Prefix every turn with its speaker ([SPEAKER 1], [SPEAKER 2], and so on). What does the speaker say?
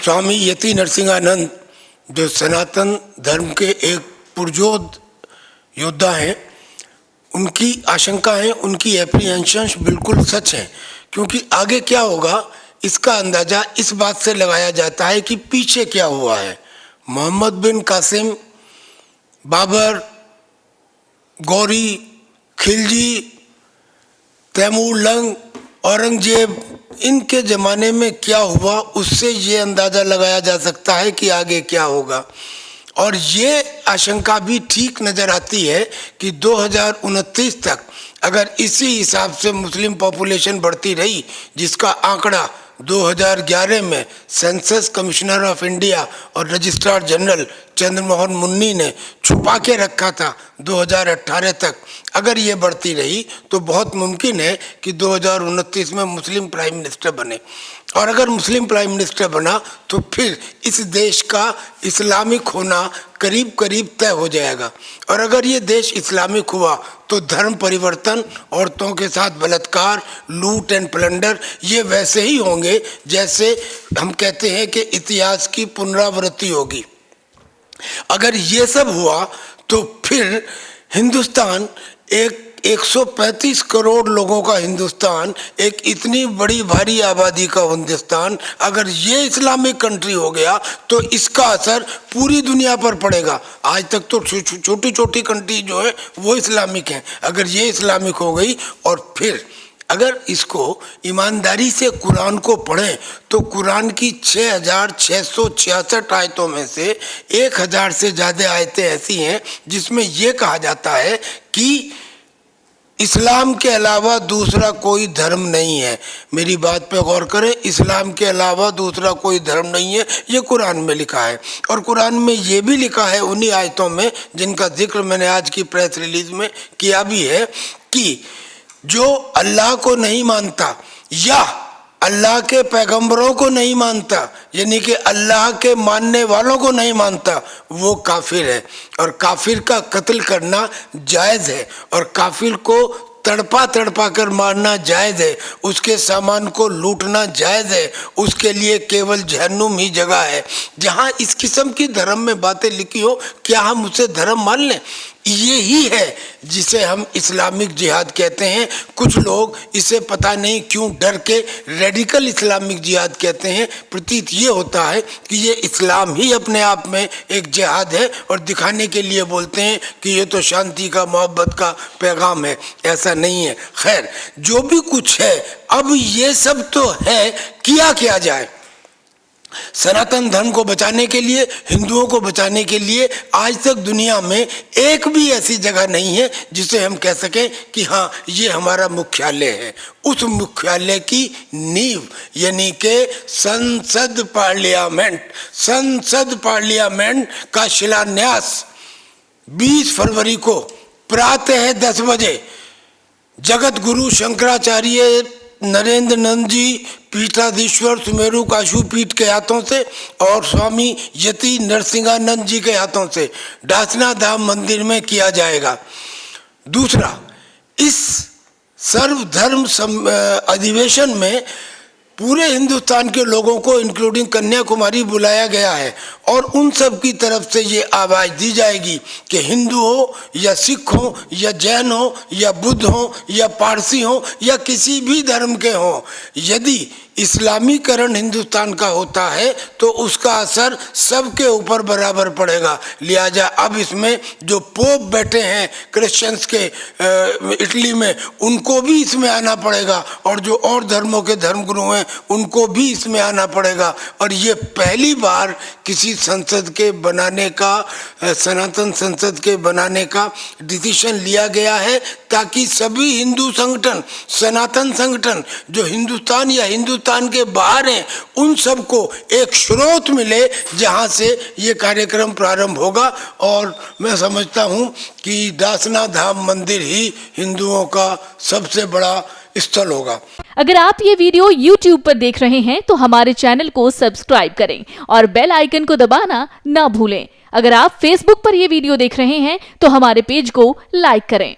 [SPEAKER 1] स्वामी यति नरसिंहानंद जो सनातन धर्म के एक पुरजोर योद्धा हैं, उनकी आशंकाएं, उनकी एप्रीहेंशंस बिल्कुल सच हैं। क्योंकि आगे क्या होगा इसका अंदाज़ा इस बात से लगाया जाता है कि पीछे क्या हुआ है। मोहम्मद बिन कासिम, बाबर, गौरी, खिलजी, तैमूर लंग, औरंगजेब, इनके ज़माने में क्या हुआ उससे ये अंदाज़ा लगाया जा सकता है कि आगे क्या होगा। और ये आशंका भी ठीक नज़र आती है कि 2029 तक अगर इसी हिसाब से मुस्लिम पॉपुलेशन बढ़ती रही, जिसका आंकड़ा 2011 में सेंसस कमिश्नर ऑफ इंडिया और रजिस्ट्रार जनरल चंद्रमोहन मुन्नी ने छुपा के रखा था 2018 तक, अगर ये बढ़ती रही तो बहुत मुमकिन है कि 2029 में मुस्लिम प्राइम मिनिस्टर बने। और अगर मुस्लिम प्राइम मिनिस्टर बना तो फिर इस देश का इस्लामिक होना करीब करीब तय हो जाएगा। और अगर ये देश इस्लामिक हुआ तो धर्म परिवर्तन, औरतों के साथ बलात्कार, लूट एंड प्लंडर, ये वैसे ही होंगे जैसे हम कहते हैं कि इतिहास की पुनरावृत्ति होगी। अगर ये सब हुआ तो फिर हिंदुस्तान एक 135 करोड़ लोगों का हिंदुस्तान, एक इतनी बड़ी भारी आबादी का हिंदुस्तान, अगर ये इस्लामिक कंट्री हो गया तो इसका असर पूरी दुनिया पर पड़ेगा। आज तक तो छोटी छोटी कंट्री जो है वो इस्लामिक हैं, अगर ये इस्लामिक हो गई और फिर अगर इसको ईमानदारी से कुरान को पढ़ें तो कुरान की 6666 आयतों में से 1000 से ज़्यादा आयतें ऐसी हैं जिसमें ये कहा जाता है कि इस्लाम के अलावा दूसरा कोई धर्म नहीं है। मेरी बात पे गौर करें, इस्लाम के अलावा दूसरा कोई धर्म नहीं है, ये कुरान में लिखा है। और कुरान में ये भी लिखा है उन्हीं आयतों में जिनका जिक्र मैंने आज की प्रेस रिलीज में किया भी है कि जो अल्लाह को नहीं मानता या अल्लाह के पैगंबरों को नहीं मानता, यानी कि अल्लाह के मानने वालों को नहीं मानता, वो काफिर है। और काफिर का कत्ल करना जायज़ है और काफिर को तड़पा तड़पा कर मारना जायज़ है, उसके सामान को लूटना जायज़ है, उसके लिए केवल जहन्नुम ही जगह है। जहाँ इस किस्म की धर्म में बातें लिखी हो, क्या हम उसे धर्म मान लें? ये ही है जिसे हम इस्लामिक जिहाद कहते हैं। कुछ लोग इसे पता नहीं क्यों डर के रेडिकल इस्लामिक जिहाद कहते हैं। प्रतीत ये होता है कि ये इस्लाम ही अपने आप में एक जिहाद है और दिखाने के लिए बोलते हैं कि ये तो शांति का, मोहब्बत का पैगाम है। ऐसा नहीं है। खैर, जो भी कुछ है, अब ये सब तो है, किया क्या जाए? सनातन धर्म को बचाने के लिए, हिंदुओं को बचाने के लिए आज तक दुनिया में एक भी ऐसी जगह नहीं है जिसे हम कह सकें कि हाँ ये हमारा मुख्यालय है। उस मुख्यालय की नींव यानी कि संसद पार्लियामेंट का शिलान्यास 20 फरवरी को प्रातः 10 बजे जगत गुरु शंकराचार्य नरेंद्र नंद जी पीठाधीश्वर सुमेरु काशू पीठ के हाथों से और स्वामी यति नरसिंहानंद जी के हाथों से डासना धाम मंदिर में किया जाएगा। दूसरा, इस सर्वधर्म अधिवेशन में पूरे हिंदुस्तान के लोगों को इंक्लूडिंग कन्याकुमारी बुलाया गया है और उन सब की तरफ से ये आवाज़ दी जाएगी कि हिंदू हो या सिख हो या जैन हो या बुद्ध हो या पारसी हो या किसी भी धर्म के हो, यदि इस्लामीकरण हिंदुस्तान का होता है तो उसका असर सबके ऊपर बराबर पड़ेगा। लिहाजा अब इसमें जो पोप बैठे हैं क्रिश्चियंस के इटली में, उनको भी इसमें आना पड़ेगा और जो और धर्मों के धर्मगुरु हैं उनको भी इसमें आना पड़ेगा। और ये पहली बार किसी संसद के बनाने का, सनातन संसद के बनाने का डिसीजन लिया गया है ताकि सभी हिंदू संगठन, सनातन संगठन जो हिंदुस्तान या हिंदुस्तान के बाहर हैं, उन सबको एक स्रोत मिले जहां से ये कार्यक्रम प्रारंभ होगा। और मैं समझता हूं कि डासना धाम मंदिर ही हिंदुओं का सबसे बड़ा स्थल होगा।
[SPEAKER 2] अगर आप ये वीडियो YouTube पर देख रहे हैं तो हमारे चैनल को सब्सक्राइब करें और बेल आइकन को दबाना ना भूलें। अगर आप Facebook पर ये वीडियो देख रहे हैं तो हमारे पेज को लाइक करें।